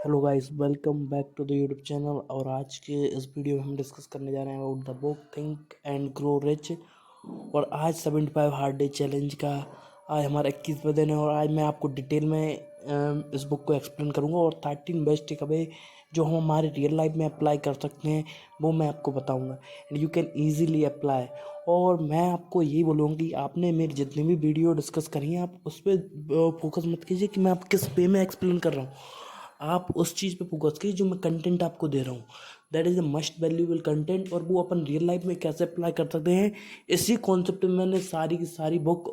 Hello guys, welcome back to the YouTube channel. और आज के इस वीडियो में हम डिस्कस करने जा रहे हैं about the book think and grow rich. और आज 75 हार्ड डे चैलेंज का आज हमारा 21वां दिन है। और आज मैं आपको डिटेल में इस बुक को एक्सप्लेन करूंगा और 13 बेस्ट टेकअवे जो हम हमारे रियल लाइफ में अप्लाई कर सकते हैं वो मैं आपको बताऊंगा and you can easily apply. और मैं आपको यही बोलूँगा कि आपने मेरी जितनी भी वीडियो डिस्कस करी हैं आप उस पर फोकस मत कीजिए कि मैं आप किस वे में एक्सप्लेन कर रहा हूँ। आप उस चीज़ पे फोकस कीजिए जो मैं कंटेंट आपको दे रहा हूँ। That is the must valuable content और वो अपन रियल लाइफ में कैसे अप्लाई कर सकते हैं इसी कॉन्सेप्ट में मैंने सारी की सारी बुक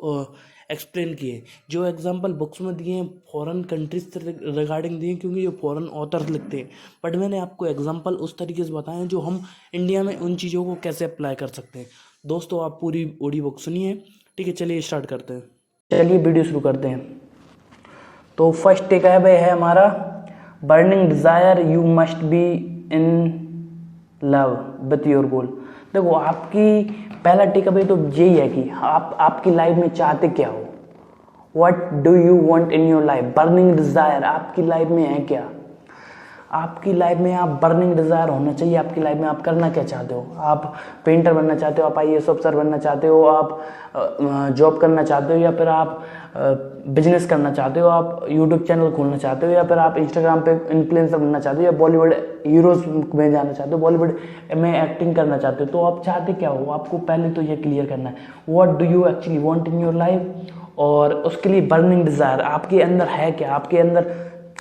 एक्सप्लेन की है। जो एग्जांपल बुक्स में दिए हैं फॉरेन कंट्रीज से रिगार्डिंग दिए हैं क्योंकि ये फॉरेन ऑथर्स लिखते हैं, बट मैंने आपको एग्जांपल उस तरीके से बताए हैं जो हम इंडिया में उन चीज़ों को कैसे अप्लाई कर सकते हैं। दोस्तों आप पूरी ऑडियो बुक सुनिए। ठीक है, चलिए स्टार्ट करते हैं। चलिए वीडियो शुरू करते हैं। तो फर्स्ट टेकअवे है हमारा burning desire, you must be in love with your goal. देखो आपकी पहला टेकअवे तो यही है कि आप आपकी लाइफ में चाहते क्या हो। What do you want in your life. Burning desire आपकी लाइफ में है क्या। आपकी लाइफ में आप बर्निंग डिज़ायर होना चाहिए। आपकी लाइफ में आप करना क्या चाहते हो। आप पेंटर बनना चाहते हो, आप आईएएस ऑफिसर बनना चाहते हो, आप जॉब करना चाहते हो, या फिर आप बिजनेस करना चाहते हो, आप यूट्यूब चैनल खोलना चाहते हो, या फिर आप इंस्टाग्राम पे इन्फ्लुएंसर बनना चाहते हो, या बॉलीवुड हीरोज में जाना चाहते हो, बॉलीवुड में एक्टिंग करना चाहते हो। तो आप चाहते क्या हो, आपको पहले तो ये क्लियर करना है what do you actually want in your life. और उसके लिए बर्निंग डिज़ायर आपके अंदर है क्या, आपके अंदर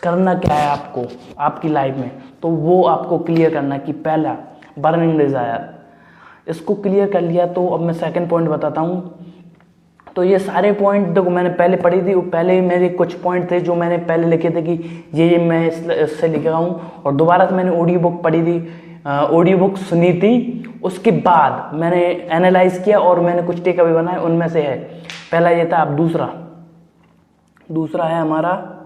करना क्या है आपको आपकी लाइफ में, तो वो आपको क्लियर करना है कि पहला बर्निंग डिज़ायर। इसको क्लियर कर लिया तो अब मैं सेकंड पॉइंट बताता हूँ। तो ये सारे पॉइंट देखो मैंने पहले पढ़ी थी, पहले मेरे कुछ पॉइंट थे जो मैंने पहले लिखे थे कि ये मैं इससे लिख रहा हूँ, और दोबारा से मैंने ऑडियो बुक पढ़ी थी, ऑडियो बुक सुनी थी, उसके बाद मैंने एनालाइज किया और मैंने कुछ टेक अवे बनाए। उनमें से है पहला ये था। अब दूसरा है हमारा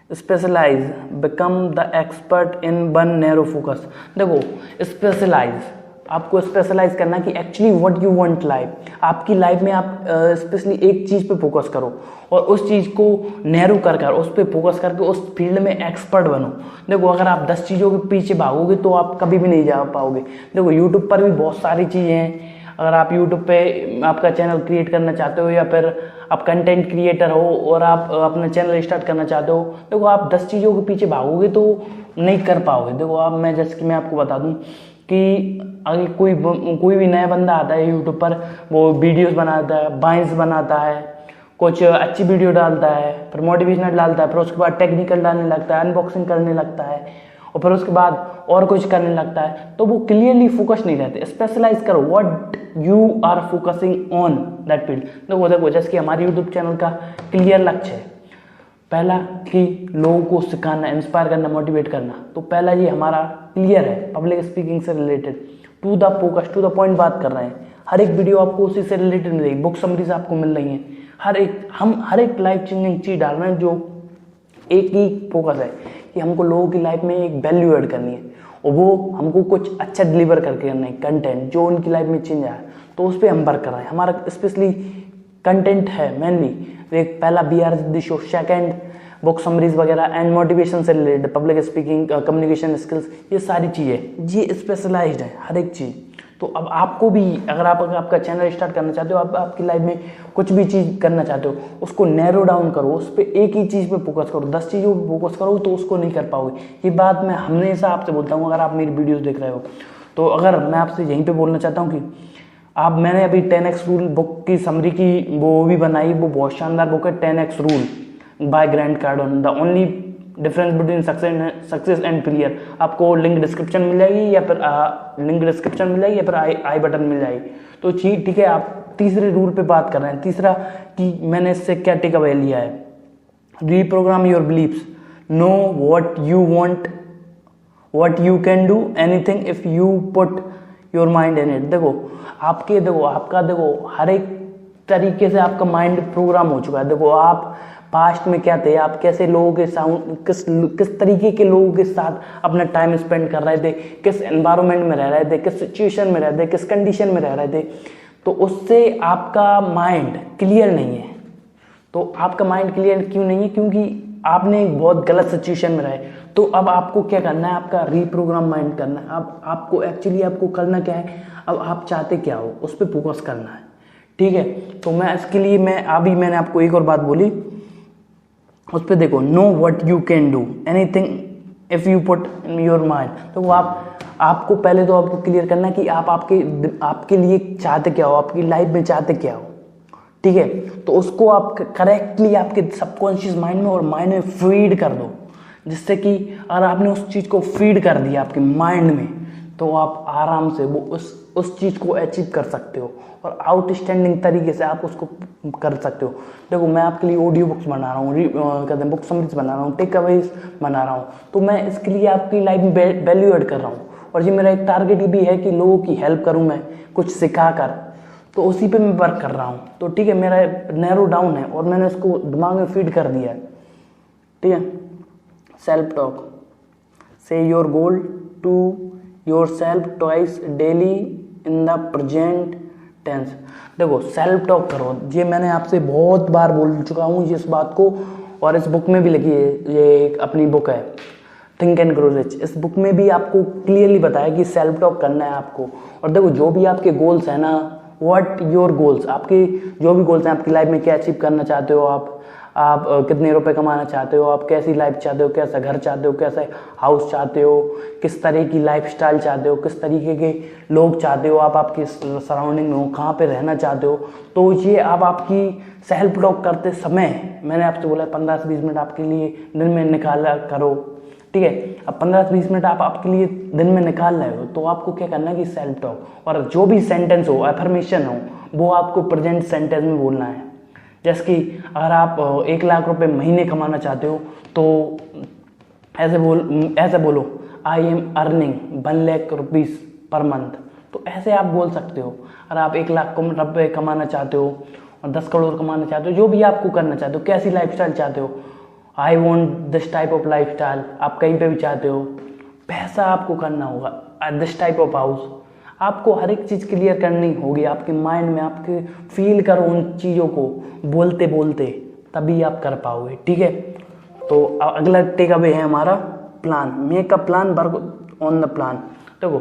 specialise, become the expert in one narrow focus. देखो स्पेशलाइज, आपको स्पेशलाइज करना कि actually what you want life. आपकी लाइफ में आप स्पेशली एक चीज़ पे फोकस करो और उस चीज़ को नैरो कर उस पर फोकस करके उस फील्ड में एक्सपर्ट बनो। देखो अगर आप 10 चीज़ों के पीछे भागोगे तो आप कभी भी नहीं जा पाओगे। देखो यूट्यूब पर भी बहुत सारी चीज़ें हैं। अगर आप यूट्यूब पे आपका चैनल क्रिएट करना चाहते हो, या फिर आप कंटेंट क्रिएटर हो और आप अपना चैनल स्टार्ट करना चाहते हो, देखो आप 10 चीज़ों के पीछे भागोगे तो नहीं कर पाओगे। देखो आप जैसे कि मैं आपको बता दूं कि अगर कोई भी नया बंदा आता है यूट्यूब पर, वो वीडियोस बनाता है, बाइंस बनाता है, कुछ अच्छी वीडियो डालता है, फिर मोटिवेशनल डालता है, फिर उसके बाद टेक्निकल डालने लगता है, अनबॉक्सिंग करने लगता है, और फिर उसके बाद और कुछ करने लगता है, तो वो क्लियरली फोकस नहीं रहते। स्पेशलाइज करो what you are focusing on that field. देखो जैसे कि हमारे यूट्यूब चैनल का क्लियर लक्ष्य है पहला कि लोगों को सिखाना, इंस्पायर करना, मोटिवेट करना। तो पहला ये हमारा क्लियर है, पब्लिक स्पीकिंग से related, to the focus, to the point बात कर रहे हैं। हर एक वीडियो आपको उसी से रिलेटेड मिल रही है, बुक समरीज आपको मिल रही हैं। हम हर एक लाइफ चेंजिंग चीज डाल रहे हैं जो एक ही फोकस है कि हमको लोगों की लाइफ में एक वैल्यू ऐड करनी है, और वो हमको कुछ अच्छा डिलीवर करके करना है, कंटेंट जो उनकी लाइफ में चेंज आया। तो उस पर हम वर्क कर रहे हैं। हमारा स्पेशली कंटेंट है मेनली एक पहला BR the show, second book summaries वगैरह एंड मोटिवेशन से related, public speaking, communication skills, ये सारी चीज़ें ये स्पेशलाइज्ड है हर एक चीज़। तो अब आपको भी अगर आपका चैनल स्टार्ट करना चाहते हो, आप आपकी लाइफ में कुछ भी चीज़ करना चाहते हो, उसको नैरो डाउन करो, उस पर एक ही चीज़ पे फोकस करो। 10 चीज़ों पे फोकस करो तो उसको नहीं कर पाओगे। ये बात मैं हमेशा आपसे बोलता हूँ अगर आप मेरी वीडियोस देख रहे हो तो। अगर मैं आपसे यहीं पे बोलना चाहता हूँ कि मैंने अभी 10x रूल बुक की समरी की वो भी बनाई, वो बहुत शानदार बुक है, 10x rule by Grand Cardone, the only difference between success and failure. आपको लिंक डिस्क्रिप्शन मिल जाएगी, या फिर या फिर आई बटन मिल जाएगी। तो ठीक है, आप तीसरे रूल पे बात कर रहे हैं। तीसरा कि मैंने इससे क्या टेक अवे लिया है, reprogram your believes, know what you want, what you can do anything if you put your mind in it. देखो हर एक तरीके से आपका माइंड प्रोग्राम हो चुका है। देखो आप पास्ट में क्या थे, आप कैसे लोगों के साथ किस तरीके के लोगों के साथ अपना टाइम स्पेंड कर रहे थे, किस एनवायरनमेंट में रह रहे थे, किस सिचुएशन में रह रहे थे, किस कंडीशन में रह रहे थे, तो उससे आपका माइंड क्लियर नहीं है। तो आपका माइंड क्लियर क्यों नहीं है? क्योंकि आपने एक बहुत गलत सिचुएशन में रहे, तो अब आपको क्या करना है, आपका रीप्रोग्राम माइंड करना है। अब आपको एक्चुअली आपको करना क्या है, अब आप चाहते क्या हो उस पर फोकस करना है, ठीक है। तो मैं इसके लिए मैंने आपको एक और बात बोली, उस पर देखो, no what you can do anything if you put in your mind. तो वो आपको पहले तो आपको क्लियर करना है कि आप आपके लिए चाहते क्या हो, आपकी लाइफ में चाहते क्या हो, ठीक है। तो उसको आप करेक्टली आपके सबकॉन्शियस माइंड में और माइंड में फीड कर दो, जिससे कि अगर आपने उस चीज़ को फीड कर दिया आपके माइंड में, तो आप आराम से वो उस चीज़ को अचीव कर सकते हो और आउटस्टैंडिंग तरीके से आप उसको कर सकते हो। देखो, मैं आपके लिए ऑडियो बुक्स बना रहा हूँ, कहते हैं बुक समरीज बना रहा हूँ, टेक अवेज बना रहा हूँ, तो मैं इसके लिए आपकी लाइफ में वैल्यू ऐड कर रहा हूँ। और ये मेरा एक टारगेट भी है कि लोगों की हेल्प करूँ मैं कुछ सिखा कर, तो उसी पे मैं वर्क कर रहा हूँ। तो ठीक है, मेरा नैरो डाउन है और मैंने उसको दिमाग में फीड कर दिया है, ठीक है। Self talk, say your goal to your self twice daily in the present tense. देखो, सेल्फ टॉक करो, ये मैंने आपसे बहुत बार बोल चुका हूँ इस बात को, और इस बुक में भी लिखी है, ये एक अपनी बुक है थिंक एंड ग्रो रिच, इस बुक में भी आपको क्लियरली बताया कि सेल्फ टॉक करना है आपको। और देखो, जो भी आपके गोल्स है ना, व्हाट योर गोल्स, आपके जो भी गोल्स हैं आपकी लाइफ में, क्या अचीव करना चाहते हो आप कितने रुपए कमाना चाहते हो, आप कैसी लाइफ चाहते हो, कैसा घर चाहते हो, कैसा हाउस चाहते हो, किस तरह की लाइफस्टाइल चाहते हो, किस तरीके के लोग चाहते हो, आप आपकी सराउंडिंग में हो, कहाँ पे रहना चाहते हो। तो ये आप आपकी सेल्फ टॉक करते समय, मैंने आपसे बोला 15 से 20 मिनट आपके लिए दिन में निकाला करो, ठीक है। अब 15 से 20 मिनट आप आपके लिए दिन में निकाल रहे हो, तो आपको क्या करना है कि सेल्फ टॉक, और जो भी सेंटेंस हो, अफर्मेशन हो, वो आपको प्रेजेंट सेंटेंस में बोलना है। जैसे कि अगर आप 1 लाख रुपए महीने कमाना चाहते हो, तो ऐसे बोलो, I am earning 1 lakh rupees per month. तो ऐसे आप बोल सकते हो। अगर आप 1 लाख रुपए कमाना चाहते हो और 10 करोड़ कमाना चाहते हो, जो भी आपको करना चाहते हो, कैसी लाइफस्टाइल चाहते हो, I want this type of lifestyle, आप कहीं पे भी चाहते हो, पैसा आपको करना होगा, दिस टाइप ऑफ हाउस, आपको हर एक चीज़ क्लियर करनी होगी आपके माइंड में। आपके फील करो उन चीज़ों को बोलते बोलते, तभी आप कर पाओगे, ठीक है। तो अगला टेक अवे है हमारा plan, make a plan, work on the plan. देखो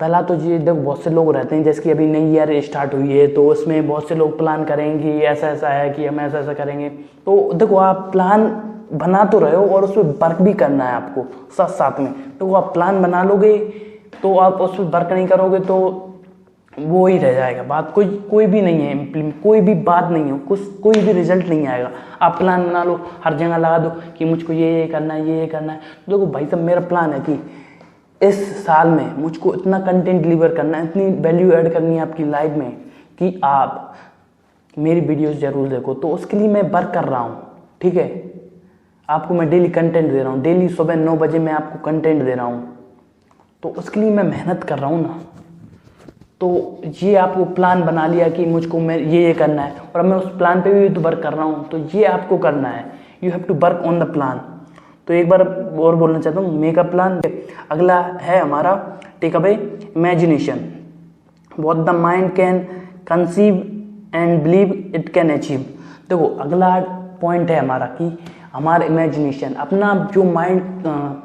पहला तो ये देखो, बहुत से लोग रहते हैं, जैसे कि अभी नई ईयर स्टार्ट हुई है, तो उसमें बहुत से लोग प्लान करेंगे, ऐसा ऐसा है कि हम ऐसा ऐसा करेंगे। तो देखो, आप प्लान बना तो रहे हो और उसमें वर्क भी करना है आपको साथ साथ में। तो आप प्लान बना लोगे, तो आप उस पर वर्क नहीं करोगे तो वो ही रह जाएगा, बात कोई भी नहीं है, कोई भी बात नहीं हो, कोई भी रिजल्ट नहीं आएगा। आप प्लान बना लो, हर जगह लगा दो कि मुझको ये करना है, ये करना है। देखो भाई साहब, मेरा प्लान है कि इस साल में मुझको इतना कंटेंट डिलीवर करना है, इतनी वैल्यू ऐड करनी है आपकी लाइफ में कि आप मेरी वीडियोस जरूर देखो। तो उसके लिए मैं वर्क कर रहा हूँ, ठीक है। आपको मैं डेली कंटेंट दे रहा हूँ, डेली सुबह 9 बजे मैं आपको कंटेंट दे रहा हूँ, तो उसके लिए मैं मेहनत कर रहा हूँ ना। तो ये आपको प्लान बना लिया कि मुझको मैं ये करना है, और अब मैं उस प्लान पे भी तो वर्क कर रहा हूँ, तो ये आपको करना है। You have to work on the plan. तो एक बार और बोलना चाहता हूँ, मेक अ प्लान। अगला है हमारा take away, imagination, what the mind can conceive and believe it can achieve. देखो, अगला पॉइंट है हमारा कि हमारा इमेजिनेशन, अपना जो माइंड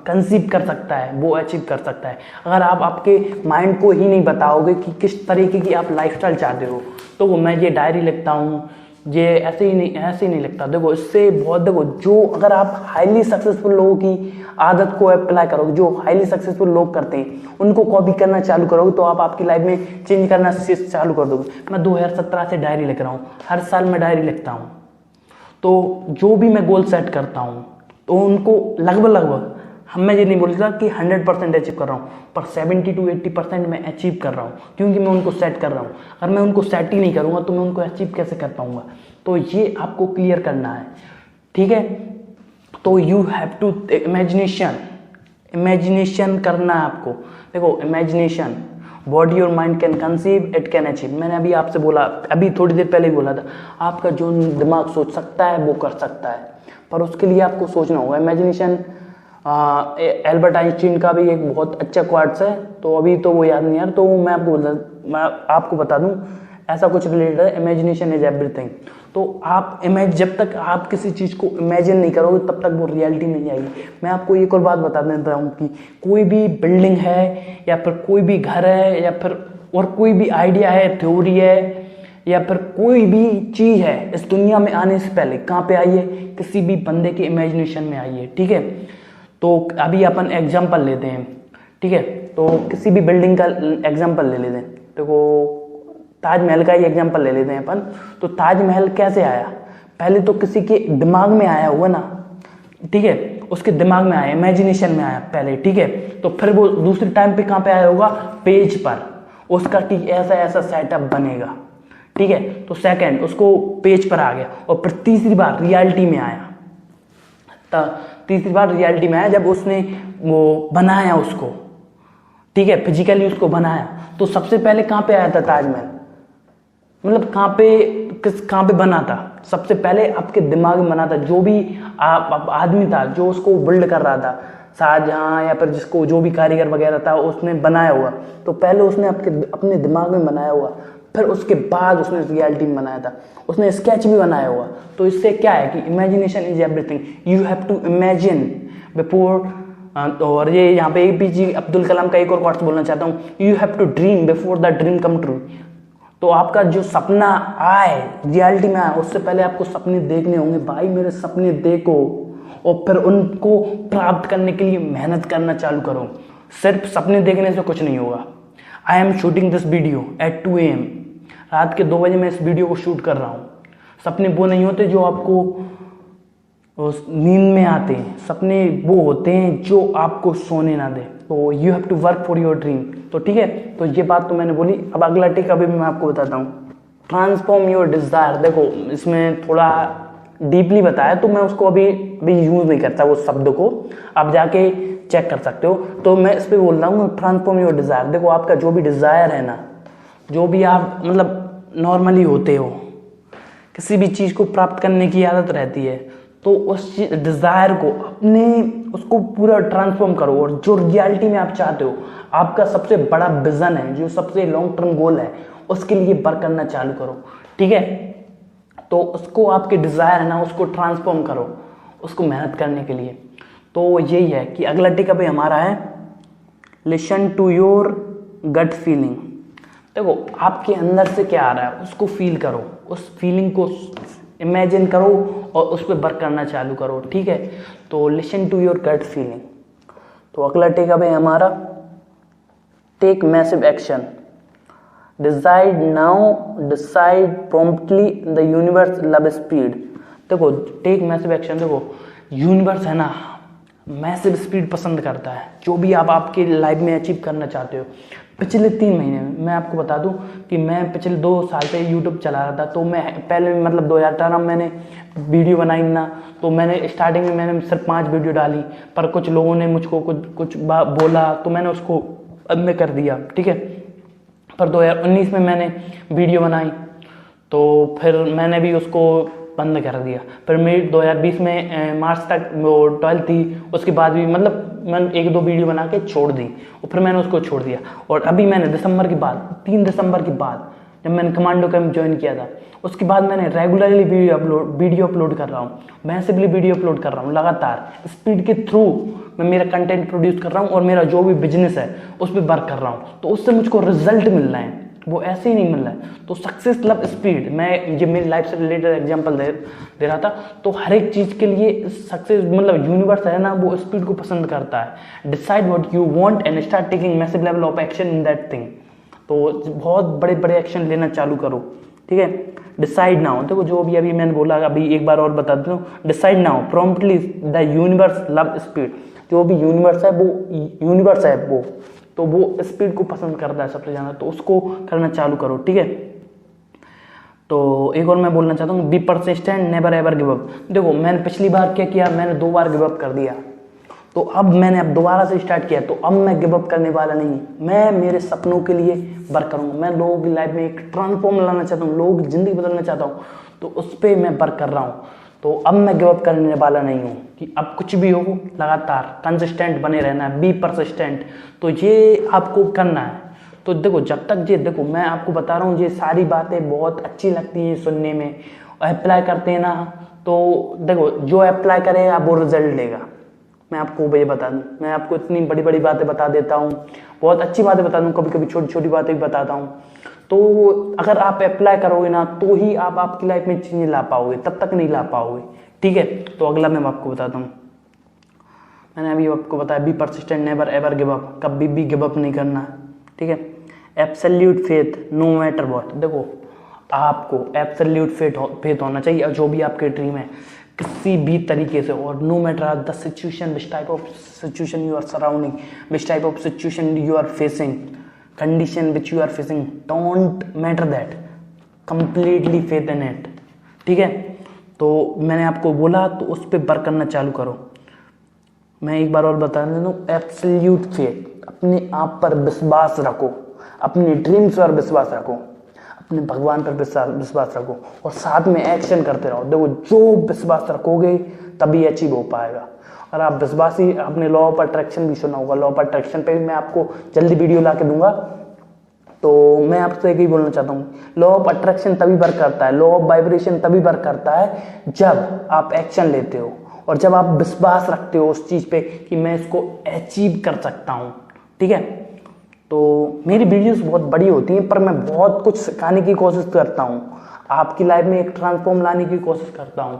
कंसीव कर सकता है वो अचीव कर सकता है। अगर आप आपके माइंड को ही नहीं बताओगे कि किस तरीके की आप लाइफस्टाइल चाहते हो, तो वो मैं ये डायरी लिखता हूँ, ये ऐसे ही नहीं लिखता। देखो, इससे बहुत, देखो, जो अगर आप हाईली सक्सेसफुल लोगों की आदत को अप्लाई करोगे, जो हाईली सक्सेसफुल लोग करते हैं, उनको कॉपी करना चालू करोगे, तो आप आपकी लाइफ में चेंज करना चालू कर दोगे। मैं 2017 से डायरी लिख रहा हूँ, हर साल मैं डायरी लिखता हूँ। तो जो भी मैं गोल सेट करता हूँ, तो उनको लगभग मैं ये नहीं बोलता कि 100% अचीव कर रहा हूँ, पर 70 to 80% मैं अचीव कर रहा हूँ, क्योंकि मैं उनको सेट कर रहा हूँ। अगर मैं उनको सेट ही नहीं करूँगा तो मैं उनको अचीव कैसे कर पाऊँगा। तो ये आपको क्लियर करना है, ठीक है। तो यू हैव टू इमेजिनेशन करना है आपको। देखो, imagination, what your mind can conceive it can achieve. मैंने अभी आपसे बोला, अभी थोड़ी देर पहले ही बोला था, आपका जो दिमाग सोच सकता है वो कर सकता है, पर उसके लिए आपको सोचना होगा। इमेजिनेशन, एल्बर्ट आइंस्टीन का भी एक बहुत अच्छा क्वार्ट्स है, तो अभी तो वो याद नहीं यार, तो मैं आपको बता दूं, ऐसा कुछ रिलेटेड है, इमेजिनेशन इज एवरीथिंग। तो आप जब तक आप किसी चीज़ को इमेजिन नहीं करोगे तब तक वो रियलिटी नहीं आएगी। मैं आपको एक और बात बता देता हूँ कि कोई भी बिल्डिंग है या फिर कोई भी घर है या फिर और कोई भी आइडिया है, थ्योरी है या फिर कोई भी चीज़ है, इस दुनिया में आने से पहले कहाँ पे आई है? किसी भी बंदे के इमेजिनेशन में आई है। ठीक है, तो अभी अपन एग्जाम्पल लेते हैं। ठीक है, तो किसी भी बिल्डिंग का एग्जाम्पल ले लेते हैं। देखो ताजमहल का ही एग्जाम्पल ले लेते हैं अपन। तो ताजमहल कैसे आया? पहले तो किसी के दिमाग में आया होगा ना। ठीक है, उसके दिमाग में आया, इमेजिनेशन में आया पहले। ठीक है, तो फिर वो दूसरे टाइम पे कहाँ पे आया होगा? पेज पर उसका ठीक ऐसा ऐसा सेटअप बनेगा। ठीक है, तो सेकंड उसको पेज पर आ गया और फिर तीसरी बार रियलिटी में आया। तीसरी बार रियलिटी में आया जब उसने वो बनाया उसको। ठीक है, फिजिकली उसको बनाया। तो सबसे पहले कहाँ पे आया था ताजमहल? मतलब कहाँ पे बना था? सबसे पहले आपके दिमाग में बना था। जो भी आदमी था जो उसको बिल्ड कर रहा था, शाहजहां या फिर जिसको जो भी कारीगर वगैरह था, उसने बनाया हुआ। तो पहले उसने अपने दिमाग में बनाया हुआ, फिर उसके बाद उसने रियलिटी में बनाया था। उसने स्केच भी बनाया हुआ। तो इससे क्या है कि imagination is everything. You have to imagine before. और ये यहाँ पे APJ अब्दुल कलाम का एक और कोट्स बोलना चाहता हूँ, you have to dream before the dream come true. तो आपका जो सपना आए, रियलिटी में आए, उससे पहले आपको सपने देखने होंगे। भाई मेरे सपने देखो और फिर उनको प्राप्त करने के लिए मेहनत करना चालू करो। सिर्फ सपने देखने से कुछ नहीं होगा। I am shooting this video at 2 AM। रात के 2 बजे मैं इस वीडियो को शूट कर रहा हूँ। सपने वो नहीं होते जो आपको नींद में आते हैं। सपने वो होते हैं जो आपको सोने ना दे। तो you have to work for your dream. तो ठीक है, तो ये बात तो मैंने बोली। अब अगला टिक अभी मैं आपको बताता हूँ, ट्रांसफॉर्म योर डिजायर। देखो इसमें थोड़ा डीपली बताया तो मैं उसको अभी यूज नहीं करता वो शब्द को, आप जाके चेक कर सकते हो। तो मैं इस पर बोल रहा हूँ ट्रांसफॉर्म योर डिजायर। देखो आपका जो भी डिजायर है ना, जो भी आप मतलब नॉर्मली होते हो, किसी भी चीज़ को प्राप्त करने की आदत रहती है, तो उस डिज़ायर को उसको पूरा ट्रांसफॉर्म करो। और जो रियलिटी में आप चाहते हो, आपका सबसे बड़ा विजन है, जो सबसे लॉन्ग टर्म गोल है, उसके लिए वर्क करना चालू करो। ठीक है, तो उसको आपके डिज़ायर है ना, उसको ट्रांसफॉर्म करो, उसको मेहनत करने के लिए। तो यही है कि अगला टिक अभी हमारा है listen to your gut feeling. देखो आपके अंदर से क्या आ रहा है उसको फील करो, उस फीलिंग को इमेजिन करो और उस पर वर्क करना चालू करो। ठीक है, तो listen to your gut feeling. तो अगला टेक अवे हमारा take massive action. Decide now, decide promptly, the universe love speed. देखो टेक मैसिव एक्शन। देखो यूनिवर्स है ना मैसिव स्पीड पसंद करता है। जो भी आप आपके लाइफ में अचीव करना चाहते हो। पिछले 3 महीने में मैं आपको बता दूं कि मैं पिछले 2 साल से यूट्यूब चला रहा था। तो मैं पहले मतलब 2018 में मैंने वीडियो बनाई ना, तो मैंने स्टार्टिंग में मैंने सिर्फ 5 वीडियो डाली, पर कुछ लोगों ने मुझको कुछ बोला तो मैंने उसको बंद कर दिया। ठीक है, पर 2019 में मैंने वीडियो बनाई तो फिर मैंने भी उसको बंद कर दिया। फिर मेरी 2020 में मार्च तक वो 12 थी, उसके बाद भी मतलब मैंने 1-2 वीडियो बना के छोड़ दी और फिर मैंने उसको छोड़ दिया। और अभी मैंने दिसंबर के बाद 3 दिसंबर के बाद जब मैंने कमांडो कैंप ज्वाइन किया था, उसके बाद मैंने रेगुलरली वीडियो अपलोड कर रहा हूँ, मैसिवली वीडियो अपलोड कर रहा हूँ लगातार। स्पीड के थ्रू मैं मेरा कंटेंट प्रोड्यूस कर रहा हूँ और मेरा जो भी बिजनेस है उस पर वर्क कर रहा हूँ। तो उससे मुझको रिजल्ट मिल रहे हैं, वो ऐसे ही नहीं मिल रहा है। तो सक्सेस लव स्पीड, मैं ये मेरी लाइफ से रिलेटेड एग्जांपल दे रहा था। तो हर एक चीज़ के लिए सक्सेस मतलब यूनिवर्स है ना, वो स्पीड को पसंद करता है। Decide what you want and start taking massive level of action in that thing. तो बहुत बड़े बड़े एक्शन लेना चालू करो। ठीक है, डिसाइड नाउ। देखो जो भी अभी मैंने बोला, अभी एक बार और बता देता हूँ। Decide now promptly, the universe love speed. जो भी यूनिवर्स है वो तो वो स्पीड को पसंद करता है सबसे ज़्यादा, तो उसको करना चालू करो। ठीक है, तो एक और मैं बोलना चाहता हूँ, be persistent, never ever give up. देखो मैंने पिछली बार क्या किया, मैंने 2 बार गिव अप कर दिया। तो अब मैंने दोबारा से स्टार्ट किया, तो अब मैं गिव अप करने वाला नहीं। मैं मेरे सपनों के लिए वर्क करूँगा। मैं लोगों की लाइफ में एक ट्रांसफॉर्म लाना चाहता हूँ, लोगों की ज़िंदगी बदलना चाहता हूँ, तो उस पर मैं वर्क कर रहा हूँ। तो अब मैं गिव अप करने वाला नहीं हूँ कि अब कुछ भी हो, लगातार कंसिस्टेंट बने रहना है, बी परसिस्टेंट। तो ये आपको करना है। तो देखो जब तक ये देखो मैं आपको बता रहा हूँ, ये सारी बातें बहुत अच्छी लगती हैं सुनने में, अप्लाई करते हैं ना, तो देखो जो अप्लाई करेगा वो रिजल्ट लेगा। मैं आपको ये बता दूं, मैं आपको इतनी बड़ी बड़ी बातें बता देता हूँ, बहुत अच्छी बातें बता दूं, कभी कभी छोटी छोटी बातें भी बताता हूँ। तो अगर आप अप्लाई करोगे ना तो ही आप आपकी लाइफ में चेंज ला पाओगे, तब तक नहीं ला पाओगे। ठीक है, तो अगला मैं आपको बताता हूँ। मैंने अभी आपको बताया be persistent, never ever give up, कभी भी गिव अप नहीं करना। ठीक है, absolute faith no matter what. देखो आपको एब्सोल्यूट फेथ होना चाहिए जो भी आपके ड्रीम है, किसी भी तरीके से, और no matter the situation, which type of situation you are surrounding, which type of situation you are facing, condition which you are facing, don't matter that, completely faith in it. ठीक है, तो मैंने आपको बोला तो उस पर वर्क करना चालू करो। मैं एक बार और बता देता हूँ, एब्सोल्यूट फेथ, अपने आप पर विश्वास रखो, अपने ड्रीम्स पर विश्वास रखो, अपने भगवान पर विश्वास रखो, और साथ में एक्शन करते रहो। देखो जो विश्वास रखोगे तभी अचीव हो पाएगा। और आप विश्वास ही, अपने लॉ ऑफ अट्रैक्शन भी सुना होगा, लॉ ऑफ अट्रैक्शन पे भी मैं आपको जल्दी वीडियो ला के दूंगा। तो मैं आपसे एक ही बोलना चाहता हूँ, लॉ ऑफ अट्रैक्शन तभी वर्क करता है, लॉ ऑफ वाइब्रेशन तभी वर्क करता है जब आप एक्शन लेते हो, और जब आप विश्वास रखते हो उस चीज पे कि मैं इसको अचीव कर सकता हूँ। ठीक है, तो मेरी वीडियोस बहुत बड़ी होती हैं, पर मैं बहुत कुछ सिखाने की कोशिश करता हूँ, आपकी लाइफ में एक ट्रांसफॉर्म लाने की कोशिश करता हूँ।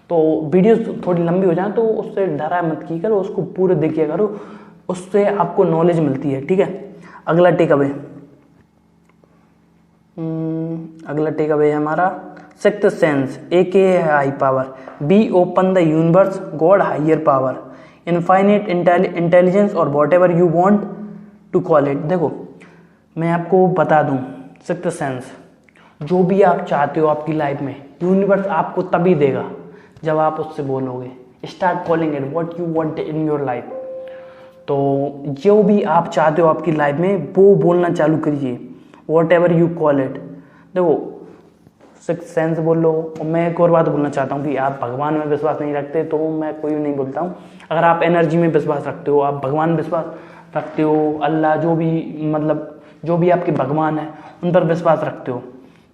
तो वीडियोस थोड़ी लंबी हो जाए तो उससे डरा मत किया करो, उसको पूरे देखिए करो, उससे आपको नॉलेज मिलती है। ठीक है, अगला टेक अवे, अगला टेक अवे है हमारा sixth sense, AK high power, be open the universe, God higher power, infinite intelligence, और whatever you want to call it. देखो मैं आपको बता दूं, सिक्स्थ सेंस, जो भी आप चाहते हो आपकी लाइफ में, यूनिवर्स आपको तभी देगा जब आप उससे बोलोगे। Start calling it what you want in your life. तो जो भी आप चाहते हो आपकी लाइफ में वो बोलना चालू करिए, what ever you call it. देखो सिक्स सेंस बोल लो। और मैं एक और बात बोलना चाहता हूँ कि आप भगवान में विश्वास नहीं रखते तो मैं कोई नहीं बोलता हूँ, अगर आप एनर्जी में विश्वास रखते हो, आप भगवान विश्वास रखते हो, अल्लाह, जो भी मतलब जो भी आपके भगवान है उन पर विश्वास रखते हो,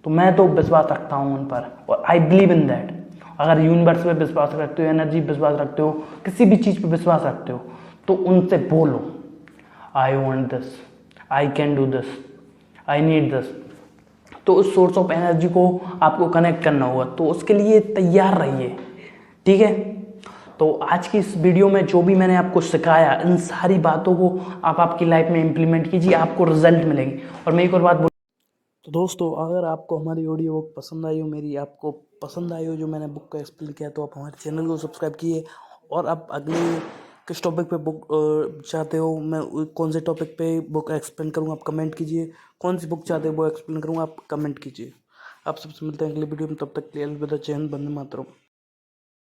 तो मैं तो विश्वास रखता हूँ उन पर, और आई बिलीव इन दैट। अगर यूनिवर्स पे विश्वास रखते हो, एनर्जी पे विश्वास रखते हो, किसी भी चीज़ पे विश्वास रखते हो, तो उनसे बोलो I want this, I can do this, I need this. तो उस सोर्स ऑफ एनर्जी को आपको कनेक्ट करना होगा, तो उसके लिए तैयार रहिए। ठीक है, तो आज की इस वीडियो में जो भी मैंने आपको सिखाया, इन सारी बातों को आप आपकी लाइफ में इम्प्लीमेंट कीजिए, आपको रिजल्ट मिलेंगे। और मैं एक और बात तो दोस्तों, अगर आपको हमारी ऑडियो बुक पसंद आई हो, मेरी आपको पसंद आई हो जो मैंने बुक का एक्सप्लेन किया, तो आप हमारे चैनल को सब्सक्राइब कीजिए। और आप अगले किस टॉपिक पे बुक चाहते हो, मैं कौन से टॉपिक पे बुक एक्सप्लेन करूँगा, आप कमेंट कीजिए। कौन सी बुक चाहते हो वो एक्सप्लेन करूँगा, आप कमेंट कीजिए। आप सबसे मिलते हैं अगले वीडियो में, तब तक के लिए अलविदा, जय हिंद, वंदे मातरम।